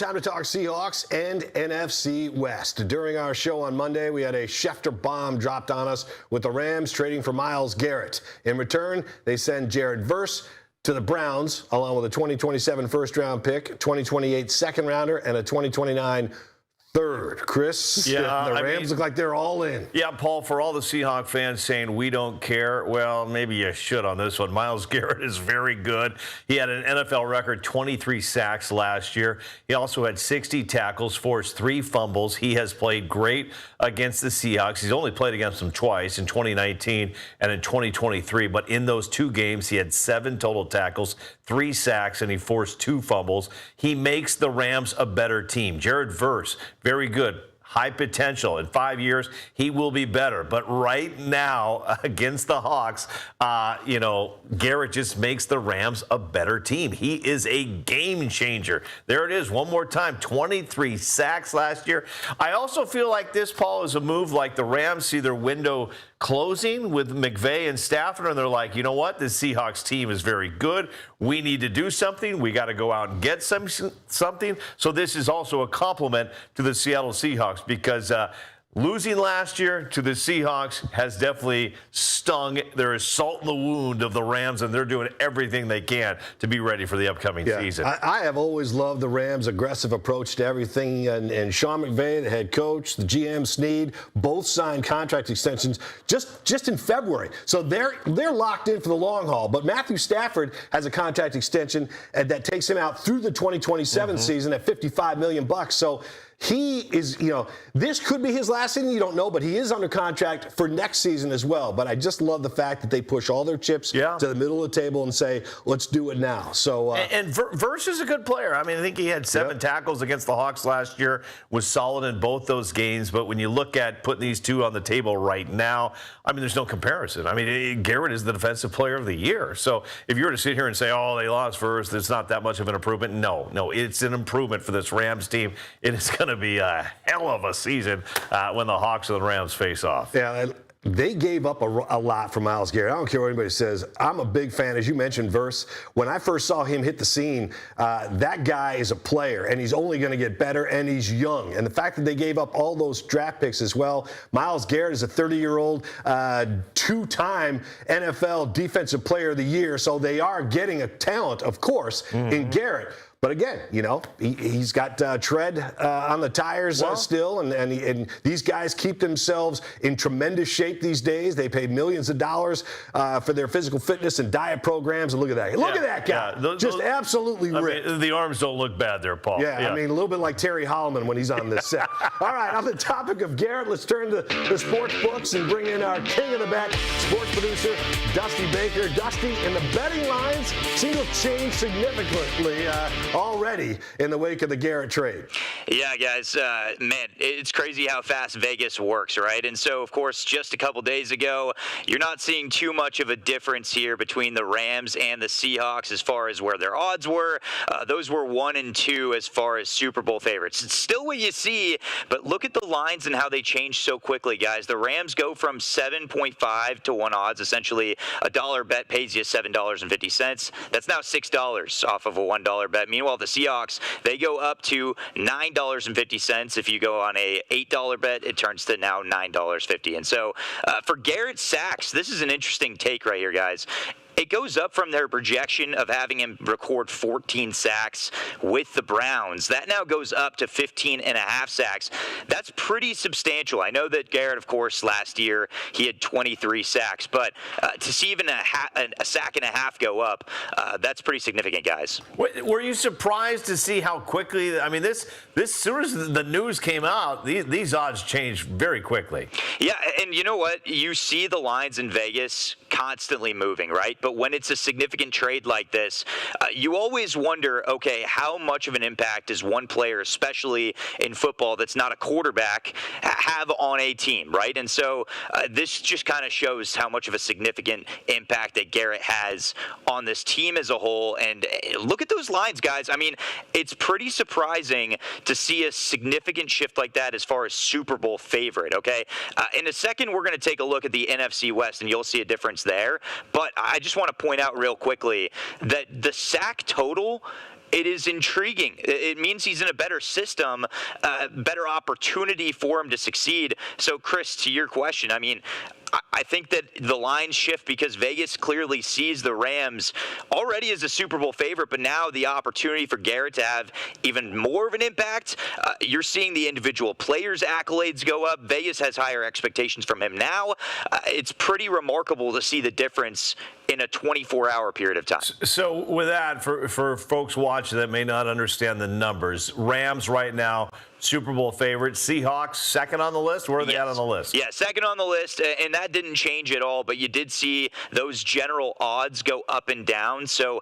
Time to talk Seahawks and NFC West. During our show on Monday, we had a Schefter bomb dropped on us with the Rams trading for Myles Garrett. In return, they send Jared Verse to the Browns, along with a 2027 first-round pick, 2028 second-rounder, and a 2029 third. Chris, yeah, the Rams look like they're all in. Yeah, Paul, for all the Seahawks fans saying we don't care, well, maybe you should on this one. Myles Garrett is very good. He had an NFL record 23 sacks last year. He also had 60 tackles, forced 3 fumbles. He has played great against the Seahawks. He's only played against them twice, in 2019 and in 2023. But in those 2 games, he had 7 total tackles, 3 sacks, and he forced 2 fumbles. He makes the Rams a better team. Jared Verse, very good. High potential. In 5 years, he will be better. But right now, against the Hawks, Garrett just makes the Rams a better team. He is a game changer. There it is, one more time. 23 sacks last year. I also feel like this, Paul, is a move like the Rams see their window closing with McVay and Stafford, and they're like, you know what? This Seahawks team is very good. We need to do something. We got to go out and get something. So this is also a compliment to the Seattle Seahawks because losing last year to the Seahawks has definitely stung. There is salt in the wound of the Rams, and they're doing everything they can to be ready for the upcoming season. I have always loved the Rams' aggressive approach to everything, and Sean McVay, the head coach, the GM Snead, both signed contract extensions just in February. So they're locked in for the long haul. But Matthew Stafford has a contract extension that takes him out through the 2027 season at $55 million. So he is, this could be his last season. You don't know, but he is under contract for next season as well. But I just love the fact that they push all their chips to the middle of the table and say, let's do it now. So and Verse is a good player. I mean, I think he had 7 tackles against the Hawks last year, was solid in both those games. But when you look at putting these 2 on the table right now, I mean, there's no comparison. I mean, Garrett is the Defensive Player of the Year. So if you were to sit here and say, oh, they lost Verse, it's not that much of an improvement. No, it's an improvement for this Rams team. It is going to be a hell of a season when the Hawks and the Rams face off. Yeah, they gave up a lot for Myles Garrett. I don't care what anybody says. I'm a big fan, as you mentioned, Verse. When I first saw him hit the scene, that guy is a player, and he's only going to get better, and he's young. And the fact that they gave up all those draft picks as well. Myles Garrett is a 30-year-old, 2-time NFL Defensive Player of the Year, so they are getting a talent, of course, in Garrett. But again, he's got tread on the tires still, and these guys keep themselves in tremendous shape these days. They pay millions of dollars for their physical fitness and diet programs. And look at that. Look at that guy. Just absolutely ripped. I mean, the arms don't look bad there, Paul. Yeah, I mean, a little bit like Terry Holloman when he's on this set. All right, on the topic of Garrett, let's turn to the sports books and bring in our king of the bet, sports producer, Dusty Baker. Dusty, and the betting lines seem to have changed significantly already in the wake of the Garrett trade. Yeah, guys, man, it's crazy how fast Vegas works, right? And so, of course, just a couple days ago, you're not seeing too much of a difference here between the Rams and the Seahawks as far as where their odds were. Those were 1 and 2 as far as Super Bowl favorites. It's still what you see, but look at the lines and how they change so quickly, guys. The Rams go from 7.5 to 1 odds. Essentially, a $1 bet pays you $7.50. That's now $6 off of a $1 bet. Meanwhile, the Seahawks, they go up to $9.50. If you go on a $8 bet, it turns to now $9.50. And so for Garrett sacks, this is an interesting take right here, guys. It goes up from their projection of having him record 14 sacks with the Browns. That now goes up to 15.5 sacks. That's pretty substantial. I know that Garrett, of course, last year he had 23 sacks, but to see even a sack and a half go up, that's pretty significant, guys. Were you surprised to see how quickly? I mean, this as soon as the news came out, these odds changed very quickly. Yeah, and you know what? You see the lines in Vegas constantly moving, right? But when it's a significant trade like this, you always wonder, okay, how much of an impact does one player, especially in football that's not a quarterback, have on a team, right? And so this just kind of shows how much of a significant impact that Garrett has on this team as a whole. And look at those lines, guys. I mean, it's pretty surprising to see a significant shift like that as far as Super Bowl favorite, okay? In a second, we're going to take a look at the NFC West, and you'll see a difference there. But I just want to point out real quickly that the sack total it is intriguing. It means he's in a better system, better opportunity for him to succeed. So, Chris, to your question, I mean, I think that the lines shift because Vegas clearly sees the Rams already as a Super Bowl favorite, but now the opportunity for Garrett to have even more of an impact. You're seeing the individual players' accolades go up. Vegas has higher expectations from him now. It's pretty remarkable to see the difference in a 24-hour period of time. So with that, for folks watching that may not understand the numbers, Rams right now, Super Bowl favorite. Seahawks, second on the list? Where are they at on the list? Yeah, second on the list, and that didn't change at all, but you did see those general odds go up and down. So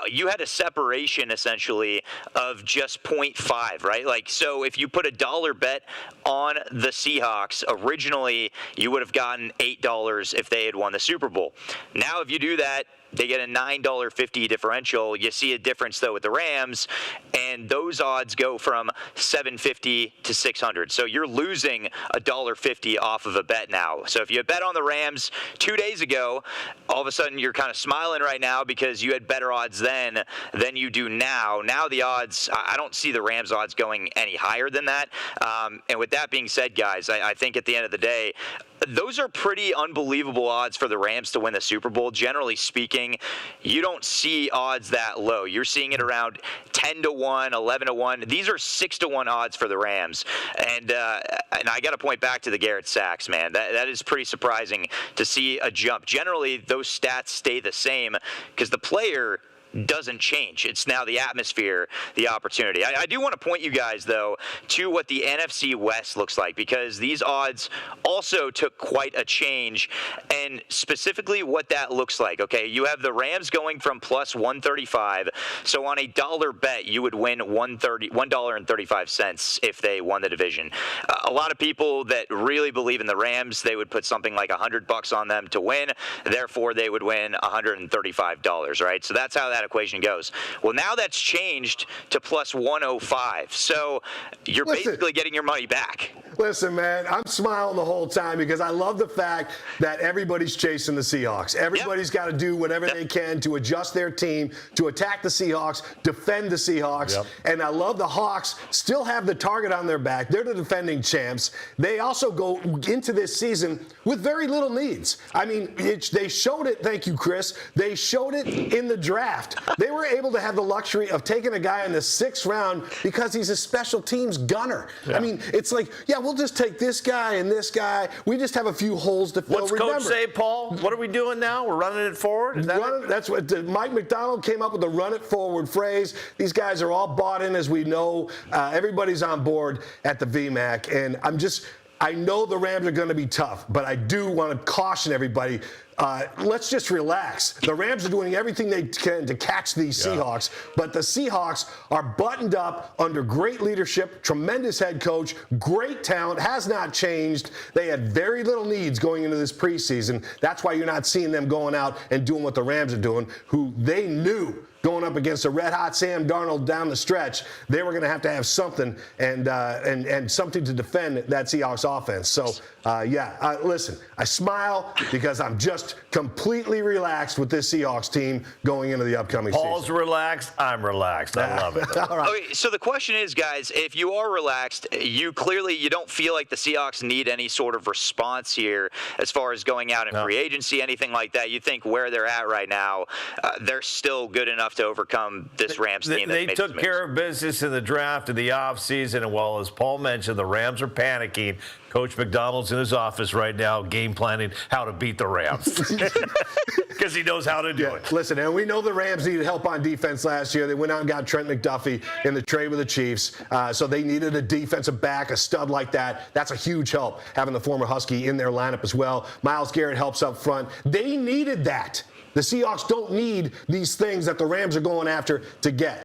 you had a separation, essentially, of just 0.5, right? Like, so if you put a dollar bet on the Seahawks, originally you would have gotten $8 if they had won the Super Bowl. Now, if you do that, they get a $9.50 differential. You see a difference, though, with the Rams, and those odds go from $7.50 to $600. So you're losing $1.50 off of a bet now. So if you bet on the Rams 2 days ago, all of a sudden you're kind of smiling right now because you had better odds then than you do now. Now the odds, I don't see the Rams odds going any higher than that. And with that being said, guys, I think at the end of the day, those are pretty unbelievable odds for the Rams to win the Super Bowl. Generally speaking, you don't see odds that low. You're seeing it around 10 to 1, 11 to 1. These are 6 to 1 odds for the Rams. And I got to point back to the Garrett sacks, man. That is pretty surprising to see a jump. Generally, those stats stay the same because the player doesn't change. It's now the atmosphere, the opportunity. I do want to point you guys, though, to what the NFC West looks like, because these odds also took quite a change, and specifically what that looks like. Okay, you have the Rams going from plus 135, so on a dollar bet, you would win $1.35 if they won the division. A lot of people that really believe in the Rams, they would put something like $100 on them to win, therefore they would win $135, right? So that's how that equation goes. Well, now that's changed to plus 105. So you're basically getting your money back. Listen, man, I'm smiling the whole time because I love the fact that everybody's chasing the Seahawks. Everybody's got to do whatever they can to adjust their team, to attack the Seahawks, defend the Seahawks. And I love the Hawks still have the target on their back. They're the defending champs. They also go into this season with very little needs. I mean, they showed it, thank you, Chris, they showed it in the draft. They were able to have the luxury of taking a guy in the 6th round because he's a special teams gunner. I mean, it's like, yeah, we'll just take this guy and this guy. We just have a few holes to fill. What's Coach say, Paul? What are we doing now? We're running it forward? That's what Mike McDonald came up with, the run it forward phrase. These guys are all bought in, as we know. Everybody's on board at the VMAC. And I know the Rams are going to be tough, but I do want to caution everybody. Let's just relax. The Rams are doing everything they can to catch these Seahawks, but the Seahawks are buttoned up under great leadership, tremendous head coach, great talent, has not changed. They had very little needs going into this preseason. That's why you're not seeing them going out and doing what the Rams are doing, who they knew going up against a red-hot Sam Darnold down the stretch, they were going to have something and something to defend that Seahawks offense. So, listen, I smile because I'm just completely relaxed with this Seahawks team going into the upcoming season. Paul's relaxed. I'm relaxed. I love it. All right. Okay, so the question is, guys, if you are relaxed, you don't feel like the Seahawks need any sort of response here as far as going out in free agency, anything like that. You think where they're at right now, they're still good enough to overcome this Rams team. They took care of business in the draft in the offseason, and while, as Paul mentioned, the Rams are panicking, Coach McDonald's in his office right now game planning how to beat the Rams because he knows how to do it. Listen, and we know the Rams needed help on defense last year. They went out and got Trent McDuffie in the trade with the Chiefs, so they needed a defensive back, a stud like that. That's a huge help, having the former Husky in their lineup as well. Myles Garrett helps up front. They needed that. The Seahawks don't need these things that the Rams are going after to get.